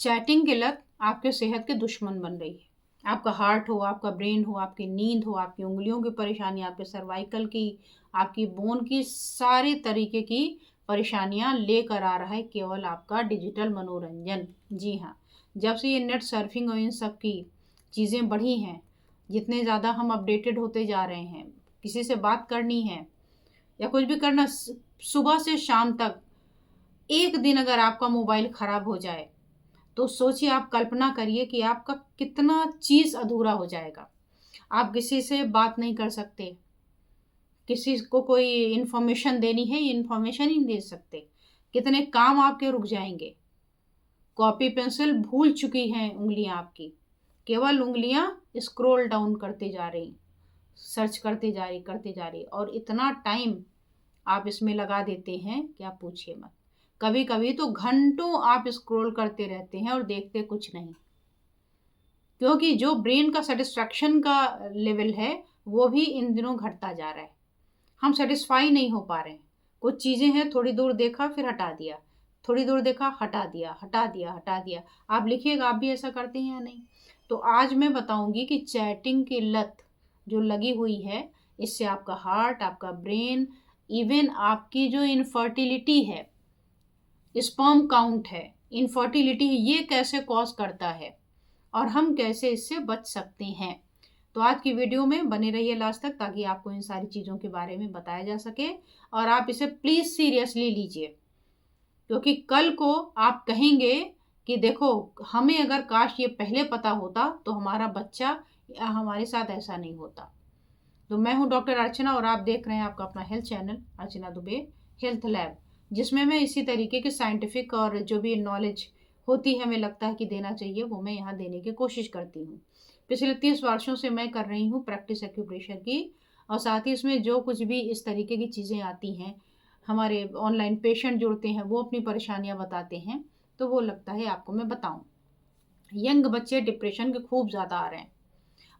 Chatting की लत आपके सेहत के दुश्मन बन रही है। आपका हार्ट हो, आपका ब्रेन हो, आपकी नींद हो, आपकी उंगलियों की परेशानी, आपके सर्वाइकल की, आपकी बोन की, सारे तरीके की परेशानियां लेकर आ रहा है केवल आपका डिजिटल मनोरंजन। जी हाँ, जब से ये नेट सर्फिंग और इन सब की चीज़ें बढ़ी हैं, जितने ज़्यादा हम अपडेटेड होते जा रहे हैं, किसी से बात करनी है या कुछ भी करना, सुबह से शाम तक एक दिन अगर आपका मोबाइल ख़राब हो जाए तो सोचिए, आप कल्पना करिए कि आपका कितना चीज़ अधूरा हो जाएगा। आप किसी से बात नहीं कर सकते, किसी को कोई इन्फॉर्मेशन देनी है, इन्फॉर्मेशन ही नहीं दे सकते। कितने काम आपके रुक जाएंगे। कॉपी पेंसिल भूल चुकी हैं उंगलियां आपकी, केवल उंगलियां स्क्रॉल डाउन करते जा रही, सर्च करते जा रही, और इतना टाइम आप इसमें लगा देते हैं कि आप पूछिए मत। कभी कभी तो घंटों आप स्क्रॉल करते रहते हैं और देखते कुछ नहीं, क्योंकि जो ब्रेन का सेटिस्फैक्शन का लेवल है वो भी इन दिनों घटता जा रहा है। हम सेटिस्फाई नहीं हो पा रहे हैं। कुछ चीज़ें हैं, थोड़ी दूर देखा फिर हटा दिया, थोड़ी दूर देखा हटा दिया, हटा दिया, हटा दिया। आप लिखिएगा, आप भी ऐसा करते हैं या नहीं? तो आज मैं बताऊंगी कि चैटिंग की लत जो लगी हुई है, इससे आपका हार्ट, आपका ब्रेन, इवन आपकी जो इनफर्टिलिटी है, स्पर्म काउंट है, इनफर्टिलिटी, ये कैसे कॉज करता है और हम कैसे इससे बच सकते हैं। तो आज की वीडियो में बने रहिए लास्ट तक, ताकि आपको इन सारी चीज़ों के बारे में बताया जा सके और आप इसे प्लीज़ सीरियसली लीजिए, क्योंकि कल को आप कहेंगे कि देखो, हमें अगर काश ये पहले पता होता तो हमारा बच्चा या हमारे साथ ऐसा नहीं होता। तो मैं हूँ डॉक्टर अर्चना और आप देख रहे हैं आपका अपना हेल्थ चैनल अर्चना दुबे हेल्थ लैब, जिसमें मैं इसी तरीके के साइंटिफिक और जो भी नॉलेज होती है, हमें लगता है कि देना चाहिए, वो मैं यहाँ देने की कोशिश करती हूँ। पिछले 30 वर्षों से मैं कर रही हूँ प्रैक्टिस एक्यूप्रेशर की, और साथ ही इसमें जो कुछ भी इस तरीके की चीज़ें आती हैं, हमारे ऑनलाइन पेशेंट जुड़ते हैं, वो अपनी परेशानियाँ बताते हैं, तो वो लगता है आपको मैं बताऊँ। यंग बच्चे डिप्रेशन के खूब ज़्यादा आ रहे हैं,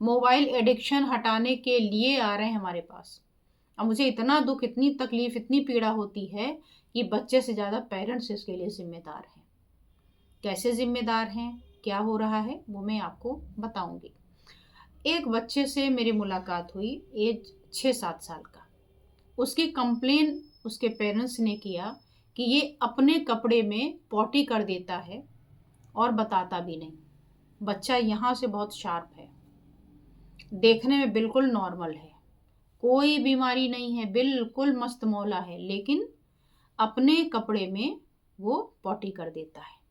मोबाइल एडिक्शन हटाने के लिए आ रहे हैं हमारे पास। अब मुझे इतना दुख, इतनी तकलीफ, इतनी पीड़ा होती है कि बच्चे से ज़्यादा पेरेंट्स इसके लिए जिम्मेदार हैं। कैसे जिम्मेदार हैं, क्या हो रहा है, वो मैं आपको बताऊंगी। एक बच्चे से मेरी मुलाकात हुई, एज 6-7 साल का। उसकी कंप्लेन उसके पेरेंट्स ने किया कि ये अपने कपड़े में पॉटी कर देता है और बताता भी नहीं। बच्चा यहाँ से बहुत शार्प है, देखने में बिल्कुल नॉर्मल है, कोई बीमारी नहीं है, बिल्कुल मस्त मौला है, लेकिन अपने कपड़े में वो पॉटी कर देता है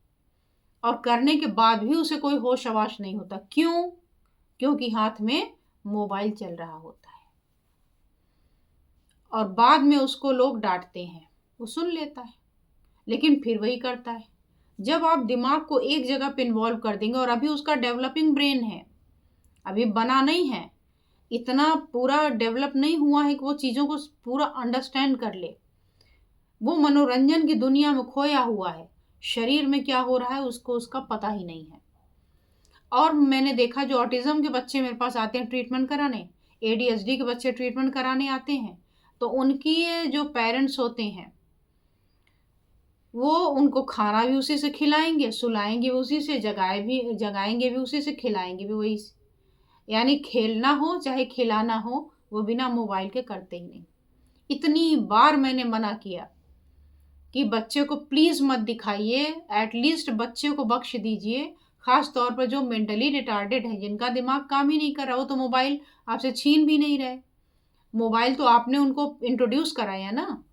और करने के बाद भी उसे कोई होश हवास नहीं होता। क्यों? क्योंकि हाथ में मोबाइल चल रहा होता है, और बाद में उसको लोग डांटते हैं, वो सुन लेता है लेकिन फिर वही करता है। जब आप दिमाग को एक जगह पे इन्वॉल्व कर देंगे, और अभी उसका डेवलपिंग ब्रेन है, अभी बना नहीं है, इतना पूरा डेवलप नहीं हुआ है कि वो चीज़ों को पूरा अंडरस्टैंड कर ले, वो मनोरंजन की दुनिया में खोया हुआ है। शरीर में क्या हो रहा है उसको उसका पता ही नहीं है। और मैंने देखा, जो ऑटिज्म के बच्चे मेरे पास आते हैं ट्रीटमेंट कराने, ADHD के बच्चे ट्रीटमेंट कराने आते हैं, तो उनकी जो पेरेंट्स होते हैं वो उनको खाना भी उसी से खिलाएंगे, सुलाएंगे उसी से, जगाएंगे भी उसी से, खिलाएंगे भी वही से। यानी खेलना हो चाहे खिलाना हो, वो बिना मोबाइल के करते ही नहीं। इतनी बार मैंने मना किया कि बच्चे को प्लीज़ मत दिखाइए, एटलीस्ट बच्चे को बख्श दीजिए। खास तौर पर जो मेंटली रिटार्डेड है, जिनका दिमाग काम ही नहीं कर रहा, वो तो मोबाइल आपसे छीन भी नहीं रहे। मोबाइल तो आपने उनको इंट्रोड्यूस कराया ना,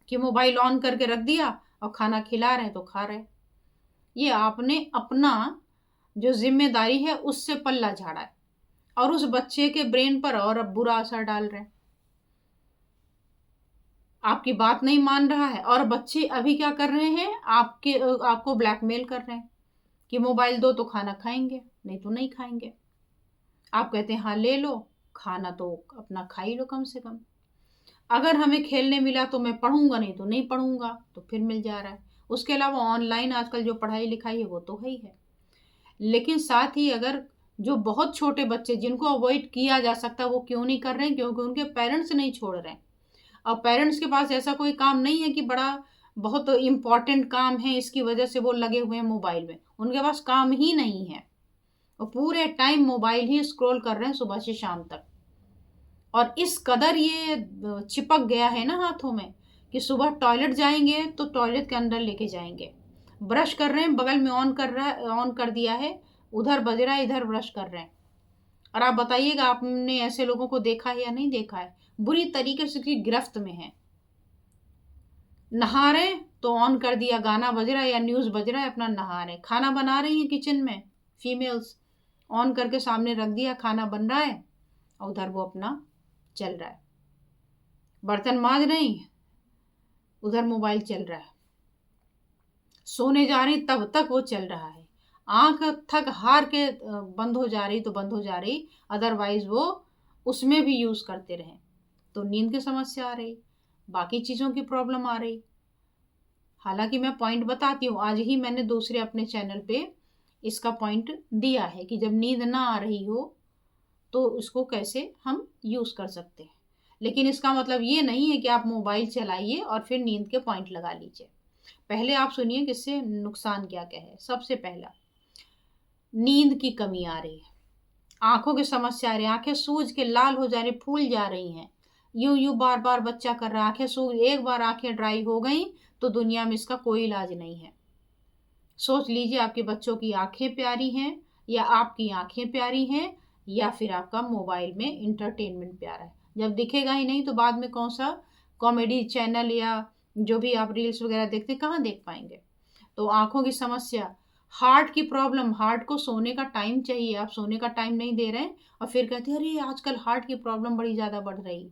कि मोबाइल ऑन करके रख दिया और खाना खिला रहे हैं तो खा रहे। ये आपने अपना जो जिम्मेदारी है उससे पल्ला झाड़ा है, और उस बच्चे के ब्रेन पर और अब बुरा असर डाल रहे हैं। आपकी बात नहीं मान रहा है, और बच्चे अभी क्या कर रहे हैं, आपको ब्लैकमेल कर रहे हैं कि मोबाइल दो तो खाना खाएंगे, नहीं तो नहीं खाएंगे। आप कहते हैं हाँ ले लो, खाना तो अपना खा ही लो कम से कम। अगर हमें खेलने मिला तो मैं पढ़ूंगा, नहीं तो नहीं पढ़ूंगा, तो फिर मिल जा रहा है। उसके अलावा ऑनलाइन आजकल जो पढ़ाई लिखाई है वो तो है ही है, लेकिन साथ ही अगर जो बहुत छोटे बच्चे जिनको अवॉइड किया जा सकता, वो क्यों नहीं कर रहे हैं? क्योंकि उनके पेरेंट्स नहीं छोड़ रहे हैं। और पेरेंट्स के पास ऐसा कोई काम नहीं है कि बड़ा बहुत इम्पॉर्टेंट काम है, इसकी वजह से वो लगे हुए हैं मोबाइल में, उनके पास काम ही नहीं है, वो पूरे टाइम मोबाइल ही स्क्रॉल कर रहे हैं सुबह से शाम तक। और इस कदर ये चिपक गया है ना हाथों में कि सुबह टॉयलेट जाएंगे तो टॉयलेट के अंदर लेके जाएंगे, ब्रश कर रहे हैं बगल में ऑन कर दिया है, उधर बज रहा है, इधर ब्रश कर रहे हैं। और आप बताइएगा आपने ऐसे लोगों को देखा है या नहीं देखा है, बुरी तरीके से की गिरफ्त में है। नहा रहे तो ऑन कर दिया, गाना बज रहा है या न्यूज़ बज रहा है, अपना नहा रहे। खाना बना रही हैं किचन में फीमेल्स, ऑन करके सामने रख दिया, खाना बन रहा है और उधर वो अपना चल रहा है। बर्तन मांज रही, उधर मोबाइल चल रहा है। सोने जा रही तब तक वो चल रहा है। आंख थक हार के बंद हो जा रही तो बंद हो जा रही, अदरवाइज वो उसमें भी यूज करते रहे तो नींद की समस्या आ रही, बाकी चीजों की प्रॉब्लम आ रही। हालांकि मैं पॉइंट बताती हूँ, आज ही मैंने दूसरे अपने चैनल पे इसका पॉइंट दिया है कि जब नींद ना आ रही हो तो उसको कैसे हम यूज कर सकते हैं। लेकिन इसका मतलब ये नहीं है कि आप मोबाइल चलाइए और फिर नींद के पॉइंट लगा लीजिए। पहले आप सुनिए कि इससे नुकसान क्या क्या है। सबसे पहला, नींद की कमी आ रही है, आंखों की समस्या आ रही है, आंखें सूज के लाल हो जा रही, फूल जा रही हैं, यूं यूं बार बार बच्चा कर रहा है, आंखें सूज, एक बार आंखें ड्राई हो गई तो दुनिया में इसका कोई इलाज नहीं है। सोच लीजिए आपके बच्चों की आंखें प्यारी हैं या आपकी आंखें प्यारी हैं या फिर आपका मोबाइल में इंटरटेनमेंट प्यारा है। जब दिखेगा ही नहीं तो बाद में कौन सा कॉमेडी चैनल या जो भी आप रील्स वगैरह देखते कहाँ देख पाएंगे। तो आंखों की समस्या, हार्ट की प्रॉब्लम, हार्ट को सोने का टाइम चाहिए, आप सोने का टाइम नहीं दे रहे हैं और फिर कहते हैं अरे आजकल हार्ट की प्रॉब्लम बड़ी ज़्यादा बढ़ रही।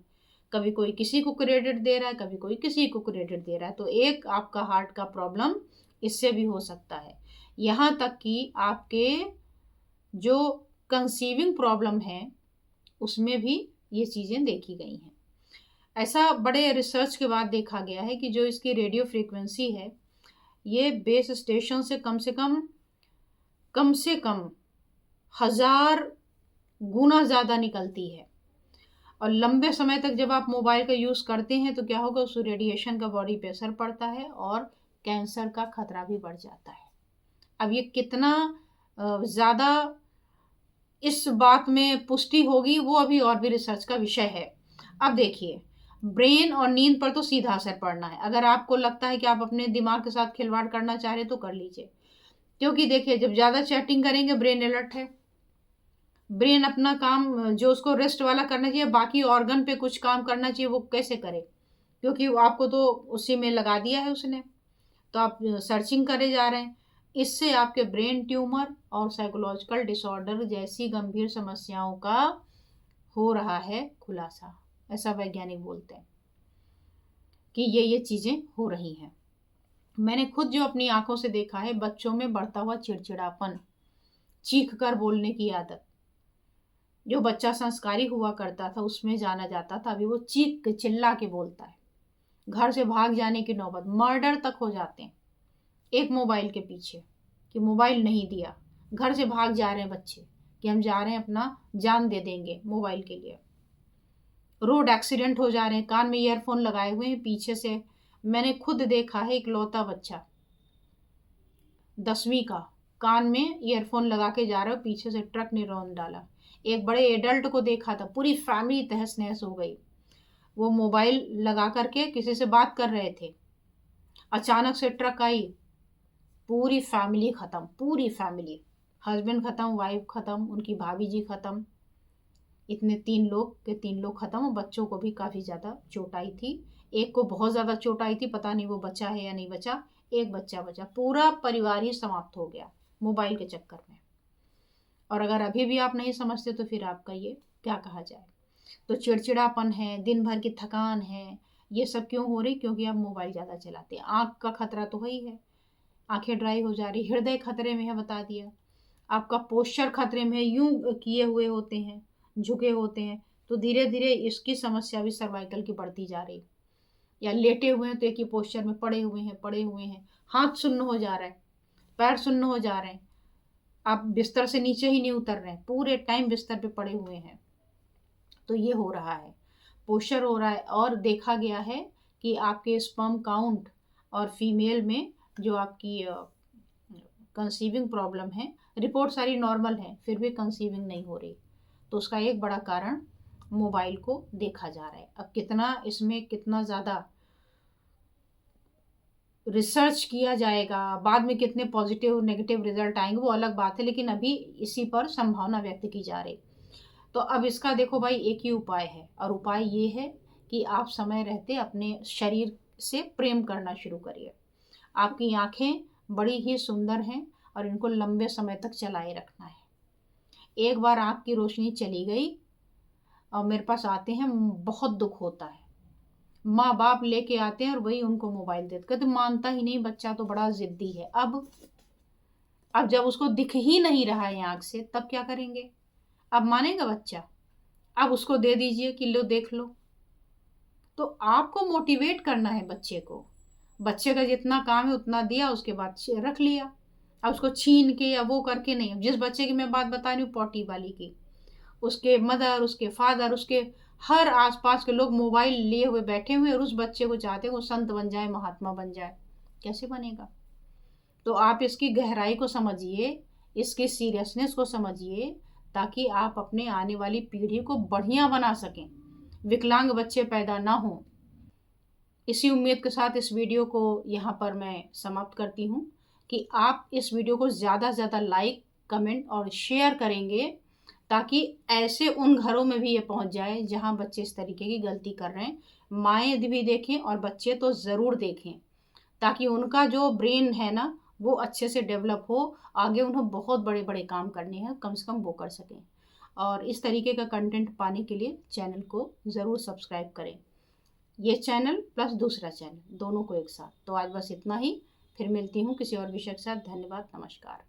कभी कोई किसी को क्रेडिट दे रहा है, कभी कोई किसी को क्रेडिट दे रहा है, तो एक आपका हार्ट का प्रॉब्लम इससे भी हो सकता है। यहाँ तक कि आपके जो कंसीविंग प्रॉब्लम है उसमें भी ये चीज़ें देखी गई हैं। ऐसा बड़े रिसर्च के बाद देखा गया है कि जो इसकी रेडियो फ्रीक्वेंसी है ये बेस स्टेशन से कम 1000 गुना ज़्यादा निकलती है। और लंबे समय तक जब आप मोबाइल का यूज़ करते हैं तो क्या होगा, उस रेडिएशन का बॉडी पे असर पड़ता है और कैंसर का खतरा भी बढ़ जाता है। अब ये कितना ज़्यादा इस बात में पुष्टि होगी वो अभी और भी रिसर्च का विषय है। अब देखिए, ब्रेन और नींद पर तो सीधा असर पड़ना है। अगर आपको लगता है कि आप अपने दिमाग के साथ खिलवाड़ करना चाह रहे तो कर लीजिए, क्योंकि देखिए जब ज़्यादा चैटिंग करेंगे ब्रेन अलर्ट है, ब्रेन अपना काम जो उसको रेस्ट वाला करना चाहिए, बाकी ऑर्गन पे कुछ काम करना चाहिए, वो कैसे करे, क्योंकि आपको तो उसी में लगा दिया है उसने। तो आप सर्चिंग करे जा रहे हैं, इससे आपके ब्रेन ट्यूमर और साइकोलॉजिकल डिसऑर्डर जैसी गंभीर समस्याओं का हो रहा है खुलासा। ऐसा वैज्ञानिक बोलते हैं कि ये चीज़ें हो रही हैं। मैंने खुद जो अपनी आंखों से देखा है, बच्चों में बढ़ता हुआ चिड़चिड़ापन, चीख कर बोलने की आदत। जो बच्चा संस्कारी हुआ करता था उसमें जाना जाता था, अभी वो चीख के चिल्ला के बोलता है, घर से भाग जाने की नौबत, मर्डर तक हो जाते हैं एक मोबाइल के पीछे कि मोबाइल नहीं दिया। घर से भाग जा रहे हैं बच्चे कि हम जा रहे हैं अपना जान दे देंगे मोबाइल के लिए। रोड एक्सीडेंट हो जा रहे हैं, कान में ईयरफोन लगाए हुए हैं पीछे से। मैंने खुद देखा है इकलौता बच्चा 10वीं का, कान में ईयरफोन लगा के जा रहा है, पीछे से ट्रक ने रौंद डाला। एक बड़े एडल्ट को देखा था, पूरी फैमिली तहस नहस हो गई। वो मोबाइल लगा करके किसी से बात कर रहे थे, अचानक से ट्रक आई, पूरी फैमिली ख़त्म, पूरी फैमिली, हस्बैंड ख़त्म, वाइफ ख़त्म, उनकी भाभी जी ख़त्म, इतने 3 लोग ख़त्म। बच्चों को भी काफ़ी ज़्यादा चोट आई थी, एक को बहुत ज़्यादा चोट आई थी, पता नहीं वो बचा है या नहीं बचा, एक बच्चा बचा। पूरा परिवार ही समाप्त हो गया मोबाइल के चक्कर में। और अगर अभी भी आप नहीं समझते तो फिर आपका ये क्या कहा जाए। तो चिड़चिड़ापन है, दिन भर की थकान है, ये सब क्यों हो रही, क्योंकि आप मोबाइल ज़्यादा चलाते हैं। आँख का खतरा तो ही है, आंखें ड्राई हो जा रही, हृदय खतरे में है, बता दिया, आपका पोस्चर खतरे में है, यूं किए हुए होते हैं, झुके होते हैं, तो धीरे धीरे इसकी समस्या भी सर्वाइकल की बढ़ती जा रही। या लेटे हुए हैं तो एक ही पोस्चर में पड़े हुए हैं, हाथ सुन्न हो जा रहा है, पैर सुन्न हो जा रहे हैं, आप बिस्तर से नीचे ही नहीं उतर रहे हैं, पूरे टाइम बिस्तर पे पड़े हुए हैं। तो ये हो रहा है, पोस्चर हो रहा है। और देखा गया है कि आपके स्पर्म काउंट और फीमेल में जो आपकी कंसीविंग प्रॉब्लम है, रिपोर्ट सारी नॉर्मल है फिर भी कंसीविंग नहीं हो रही, तो उसका एक बड़ा कारण मोबाइल को देखा जा रहा है। अब कितना ज़्यादा रिसर्च किया जाएगा, बाद में कितने पॉजिटिव नेगेटिव रिजल्ट आएंगे वो अलग बात है, लेकिन अभी इसी पर संभावना व्यक्त की जा रही। तो अब इसका देखो भाई एक ही उपाय है, और उपाय ये है कि आप समय रहते अपने शरीर से प्रेम करना शुरू करिए। आपकी आंखें बड़ी ही सुंदर हैं और इनको लंबे समय तक चलाए रखना है। एक बार आँख की रोशनी चली गई और मेरे पास आते हैं, बहुत दुख होता है। माँ बाप लेके आते हैं और वही उनको मोबाइल देते, तो मानता ही नहीं, बच्चा तो बड़ा जिद्दी है। अब जब उसको दिख ही नहीं रहा है आँख से, तब क्या करेंगे? अब मानेगा बच्चा? अब उसको दे दीजिए कि लो देख लो। तो आपको मोटिवेट करना है बच्चे को। बच्चे का जितना काम है उतना दिया, उसके बाद रख लिया। अब उसको छीन के या वो करके नहीं। जिस बच्चे की मैं बात बता रही हूँ पॉटी वाली की, उसके मदर, उसके फादर, उसके हर आसपास के लोग मोबाइल लिए हुए बैठे हुए और उस बच्चे को चाहते हैं वो संत बन जाए, महात्मा बन जाए। कैसे बनेगा? तो आप इसकी गहराई को समझिए, इसके सीरियसनेस को समझिए, ताकि आप अपने आने वाली पीढ़ी को बढ़िया बना सकें, विकलांग बच्चे पैदा ना हों। इसी उम्मीद के साथ इस वीडियो को यहाँ पर मैं समाप्त करती हूँ कि आप इस वीडियो को ज़्यादा से ज़्यादा लाइक, कमेंट और शेयर करेंगे, ताकि ऐसे उन घरों में भी ये पहुँच जाए जहाँ बच्चे इस तरीके की गलती कर रहे हैं। माएँ भी देखें और बच्चे तो ज़रूर देखें, ताकि उनका जो ब्रेन है ना वो अच्छे से डेवलप हो, आगे उन्हें बहुत बड़े बड़े काम करने हैं, कम से कम वो कर सकें। और इस तरीके का कंटेंट पाने के लिए चैनल को ज़रूर सब्सक्राइब करें, ये चैनल प्लस दूसरा चैनल दोनों को एक साथ। तो आज बस इतना ही, फिर मिलती हूँ किसी और विषय के साथ। धन्यवाद, नमस्कार।